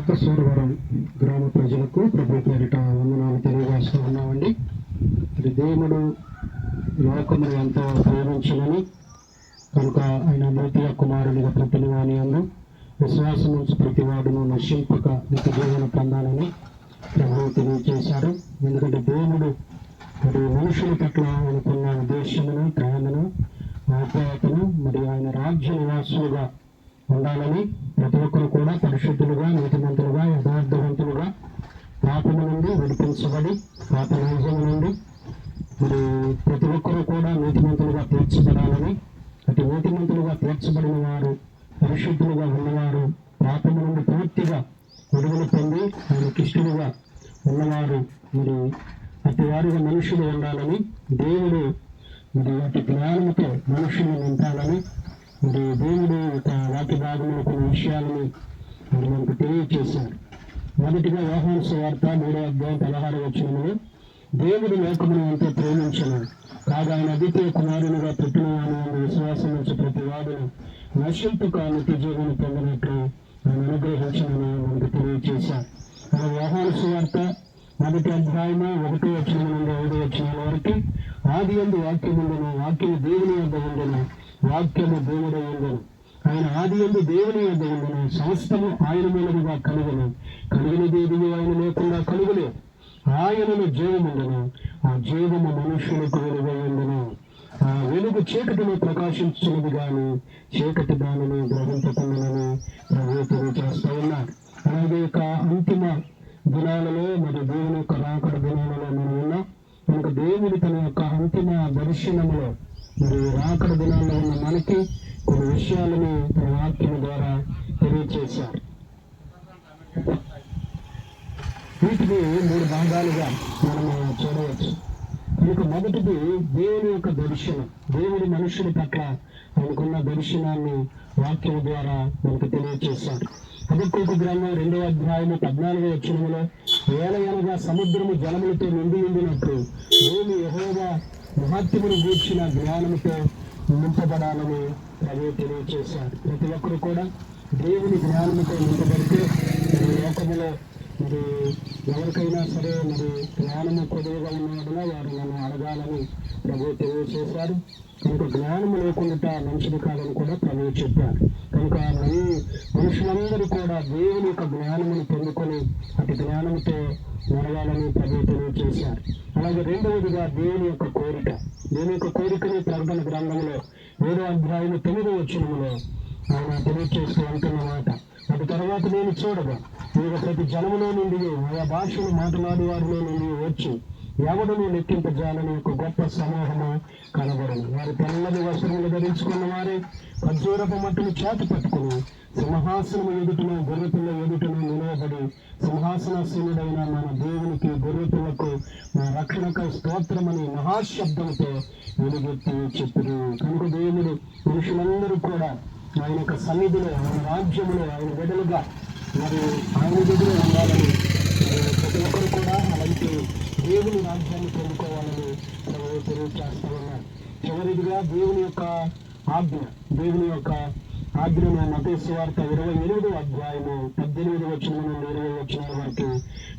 కొత్త సూరవరం గ్రామ ప్రజలకు ప్రభు పేరిట వందనాలు తెలియజేస్తూ ఉన్నామండి. మరి దేవుడు లోకమును ఎంతో ప్రేమించమని కనుక ఆయన అమృతీయ కుమారునిగా పుట్టిన వాని యందు విశ్వాసం నుంచి ప్రతి వాడును నశింపక నిత్య జీవన పొందాలని ప్రభువు తెలియజేశారు. ఎందుకంటే దేవుడు మరి మనుషుల పట్ల అనుకున్న ఉద్దేశమును, ప్రేమను, ఆప్యాయతను మరి ఆయన రాజ్య నివాసులుగా ఉండాలని ప్రతి ఒక్కరు కూడా పరిశుద్ధులుగా, నీతిమంతులుగా, యథార్థవంతులుగా పాపము నుండి విడిపించబడి పాప నైజము నుండి మరి ప్రతి ఒక్కరూ కూడా నీతిమంతులుగా తీర్చబడాలని, అటు నీతిమంతులుగా తీర్చబడిన వారు, పరిశుద్ధులుగా ఉన్నవారు, పాపము నుండి పూర్తిగా విడుదల పొంది ఆయనకి ఇష్టలుగా ఉన్నవారు మరి అటు వారిగా మనుషులు ఉండాలని దేవుడు మరి అటు జ్ఞానముతో మనుషులను నింపాలని మరి దేవుడు ఒక వాక్య భాగంలో కొన్ని విషయాలను మరి మనకు తెలియచేశారు. మొదటిగా యోహాను సువార్త 3:16 దేవుడు లోకమును ఎంతో ప్రేమించను కాగా ఆయన అద్వితీయ కుమారునిగా పుట్టిన వాని విశ్వాసం నుంచి ప్రతి వాడును నశింపక నిత్య జీవన పొందినట్లు ఆయన అనుగ్రహించమని మనకు తెలియచేశారు. యోహాను సువార్త 1:1 నుండి 5 వరకు ఆదియందు వాక్యముండెను, వాక్యము దేవుని యొద్ద ఉండెను, వాక్యము దేవుడై ఉండెను, ఆయన ఆదియందు దేవుని యొద్ద ఉండెను, సమస్తము ఆయన మూలముగా కలుగును, కలిగినదేది ఆయన లేకుండా కలుగులేదు, ఆయనను జీవముండెను, ఆ జీవము మనుష్యులకు వెలుగై ఉండెను, ఆ వెలుగు చీకటిలో ప్రకాశించున్నది గాని చీకటి దానిని గ్రహింపకుండానని ప్రభువు తెలియజేస్తూ ఉన్నారు. అలాగే ఇక అంతిమ దినాలలో మరి దేవుని యొక్క రాకడ దినాలలో మనం ఉన్నాం కనుక దేవుడు తన యొక్క అంతిమ దర్శనములో మరి రాకడ దినాల్లో ఉన్న మనకి కొన్ని విషయాలను తన వాక్యం ద్వారా తెలియచేశారు. వీటిని 3 భాగాలుగా మనము చూడవచ్చు. కనుక మొదటిది దేవుని యొక్క దర్శనం. దేవుడి మనుషుల పట్ల ఆయనకున్న దర్శనాన్ని వాక్యం ద్వారా మనకు తెలియచేశారు. హబక్కూకు గ్రంథం 2:14 ఏలయనగా సముద్రము జలములతో నిండి ఉండినట్లు భూమి యెహోవా మహత్యమును గూర్చిన జ్ఞానముతో నింపబడాలని ప్రభువు తెలియచేశారు. ప్రతి ఒక్కరు కూడా దేవుని జ్ఞానముతో నింపబడితే లోకములో మరి ఎవరికైనా సరే మరి జ్ఞానము కొద్దిగా ఉన్నవాడుగా వారు నన్ను అడగాలని ప్రభువు తెలియచేశారు. కనుక జ్ఞానము లేకుండా మంచిది కాదని కూడా ప్రభువు చెప్పారు. కనుక మనుషులందరూ కూడా దేవుని యొక్క జ్ఞానమును పొందుకొని అటు జ్ఞానంతో నడవాలని ప్రభువు తెలియచేశారు. అలాగే రెండవదిగా దేవుని యొక్క కోరిక. దేవుని యొక్క కోరికని ప్రకటన గ్రంథంలో 7:9 ఆయన తెలియచేస్తూ అంటున్నమాట. అటు తర్వాత నేను చూడగా మీరు ప్రతి జనములో నుండి ఆయా భాషలు మాట్లాడే వారిలో నుండి వచ్చి ఎవడను లెక్కింపజాలని ఒక గొప్ప సమూహము కనబడను. వారు తెల్లని వస్త్రములు ధరించుకున్న వారే ఖర్జూరపు మట్టును చేత పట్టుకుని సింహాసనము ఎదుటను గొర్రెపిల్ల ఎదుటను నిలవబడి సింహాసనాసీనుడైన మన దేవునికి గొర్రెపిల్లకు మా రక్షణకు స్తోత్రమని మహాశబ్దంతో వెలుగెత్తి చెప్పురు. కనుక దేవుడు మనుషులందరూ కూడా ఆయన యొక్క సన్నిధిలో, ఆయన రాజ్యములో, ఆయన వెడలుగా మరి ఆయన దగ్గర ఉండాలని ప్రతి ఒక్కరు కూడా అలాంటి దేవుని రాజ్యాన్ని పొందుకోవాలని తెలియజేస్తూ ఉన్నారు. చివరిదిగా దేవుని యొక్క ఆజ్ఞ. దేవుని యొక్క ఆజ్ఞను మత్తయి సువార్త 28:18 నుండి 20 వరకు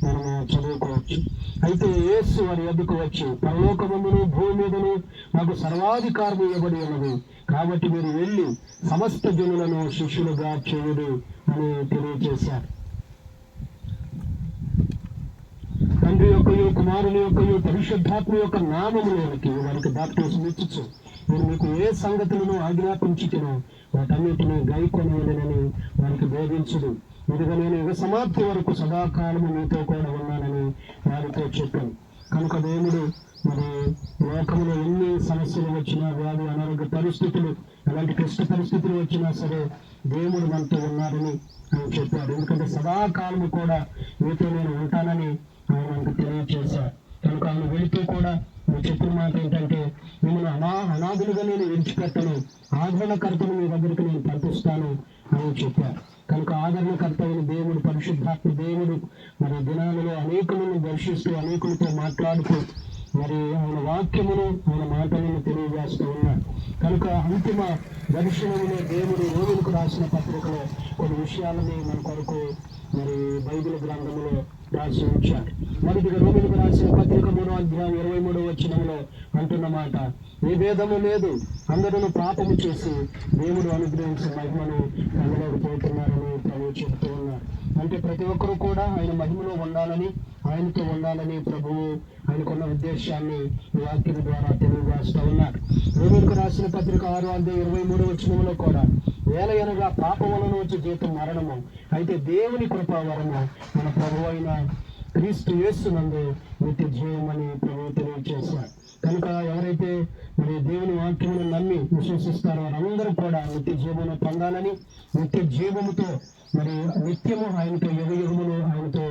మనము చదువుకోవచ్చు. అయితే యేసు వారి యొద్దకు వచ్చి పరలోకమందును భూమి మీదను నాకు సర్వాధికారం ఇవ్వబడి ఉన్నది, కాబట్టి మీరు వెళ్ళి సమస్త జనులను శిష్యులుగా చేయుడు అని తెలియజేశారు. తండ్రి యొక్కయు కుమారుని యొక్కయు పరిశుద్ధాత్మ యొక్క నామములోనికి వారికి బాప్టిజం ఇచ్చుచు నేను మీకు ఏ సంగతులను ఆజ్ఞాపించుచునో వాటన్నిటిని గైకొనవలెనని వారికి బోధించుడు. ఇదిగా నేను యుగ సమాప్తి వరకు సదాకాలము మీతో కూడా ఉన్నానని వారితో చెప్పాను. కనుక దేవుడు మరి లోకంలో ఎన్ని సమస్యలు వచ్చినా, వ్యాధి, అనారోగ్య పరిస్థితులు, ఎలాంటి క్లిష్ట పరిస్థితులు వచ్చినా సరే దేవుడు మనతో ఉన్నారని ఆయన చెప్పారు. ఎందుకంటే సదాకాలము కూడా మీతో నేను ఉంటానని ఆయన మనకు తెలియజేశారు. కనుక ఆయన వెళుతూ కూడా మీరు చెప్పిన మాట ఏంటంటే మిమ్మల్ని అనాథులుగా నేను విడిచిపెట్టను, ఆదరణకర్తను మీ దగ్గరికి నేను పంపిస్తాను అని చెప్పారు. కనుక ఆదరణకర్త అయిన దేవుడు, పరిశుద్ధాత్మ దేవుడు మరి దినాలలో అనేకులను దర్శిస్తూ అనేకులతో మాట్లాడుతూ మరి ఆయన వాక్యమును, ఆయన మాటలను తెలియజేస్తూ ఉన్నారు. కనుక అంతిమ దర్శనంలో దేవుడు రోగులకు రాసిన పత్రికలో కొన్ని విషయాలని మన కొరకు మరి బైబిల్ గ్రంథంలో రాసి ఉంచారు. మొదటిగా రోమిలకు రాసిన పత్రిక 3వ అధ్యాయం 23వ వచనంలో అంటున్నమాట, ఏ భేదము లేదు, అందరూ పాపము చేసి దేవుడు అనుగ్రహించిన మహిమను పొందలేకపోతున్నారని ప్రభువు చెబుతూ ఉన్నారు. అంటే ప్రతి ఒక్కరూ కూడా ఆయన మహిమలో ఉండాలని, ఆయనతో ఉండాలని ప్రభువు ఆయనకున్న ఉద్దేశాన్ని ఈ వాక్యం ద్వారా తెలియజేస్తూ ఉన్నారు. రోమిలకు రాసిన పత్రిక 6వ అధ్యాయం 23వ వచనంలో కూడా, ఏలయనగా పాపం వలన వచ్చే జీతం మరణము, అయితే దేవుని కృపావరము మన ప్రభువు అయిన క్రీస్తు యేసునందు నిత్య జీవమని ప్రభువు తెలియజేశారు. కనుక ఎవరైతే మరి దేవుని వాక్యమును నమ్మి విశ్వసిస్తారో వారందరూ కూడా నిత్య జీవమును పొందాలని, నిత్య జీవముతో మరి నిత్యము ఆయనతో యుగములు ఆయనతో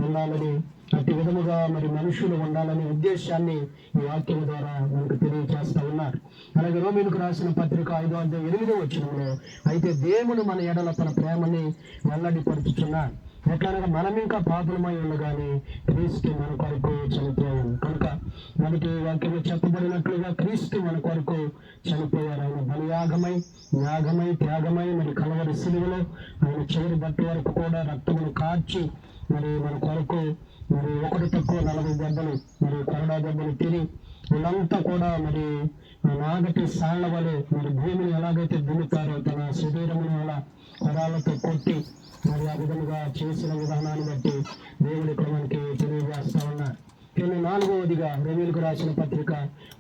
ఉండాలని, అట్టి విధముగా మరి మనుషులు ఉండాలనే ఉద్దేశాన్ని ఈ వాక్యం ద్వారా మనకు తెలియజేస్తా ఉన్నారు. అలాగే రోమీయులకు రాసిన పత్రిక 5వ అధ్యాయం 8వ వచనంలో, అయితే దేవుడు మన ఎడల తన ప్రేమని వెల్లడిపరుచుచున్నాడు, ఎట్లనగా మనం ఇంకా పాపులమై ఉండగానే క్రీస్తు మన కొరకు చనిపోయాడు. కనుక మనకి వాక్యంలో చెప్పబడినట్లుగా క్రీస్తు మన కొరకు చనిపోయారు. ఆయన బలియాగమై, యాగమై, త్యాగమై మరి కలవరి సిలువలో ఆయన చివరి బట్టు వరకు కూడా రక్తమును కార్చి మరి మన కొరకు మరి ఒకటి తక్కువ 40 దెబ్బలు మరి కొరడా దెబ్బలు తిని వీళ్ళంతా కూడా మరి నాగటి సాళ్ల వలె మరి భూమిని ఎలాగైతే దున్నుతారో తన శరీరమును అలా కొరాలతో కొట్టి మరి ఆ విధముగా చేసిన విధానాన్ని బట్టి దేవుడు ఇక్కడ మనకి తెలియజేస్తా ఉన్నారు. కానీ 4వదిగా రోమీయులకు రాసిన పత్రిక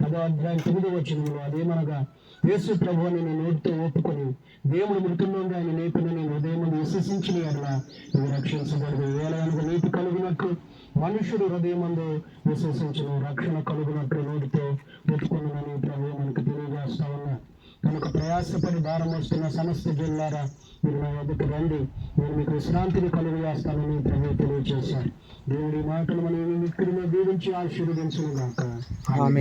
10వ అధ్యాయం 9వ వచనంలో, అదేమనగా యేసు ప్రభువుని నేను నోటితో ఒప్పుకొని దేవుడు మృతుల నుండి ఆయన లేపిన నేను హృదయం విశ్వసించిన ఎడల నువ్వు రక్షించబడదు. ఏలయనగా నీతి కలుగునట్లు మనుషుడు హృదయమందు విశ్వసించిన రక్షణ కలుగునట్లు నోటితో ఒప్పుకున్నానని ప్రభువు మనకు తెలియజేస్తా ఉన్నారు. కనుక ప్రయాసపడి భారం వస్తున్న సమస్త జనులారా, మీరు నా వద్దకు రండి, నేను మీకు విశ్రాంతిని కలుగు చేస్తానని ప్రభువు తెలియజేశారు. దేవుడి మాటలు మనం విక్రిలో దీవించి ఆశీర్వదించును గాక. ఆమేన్.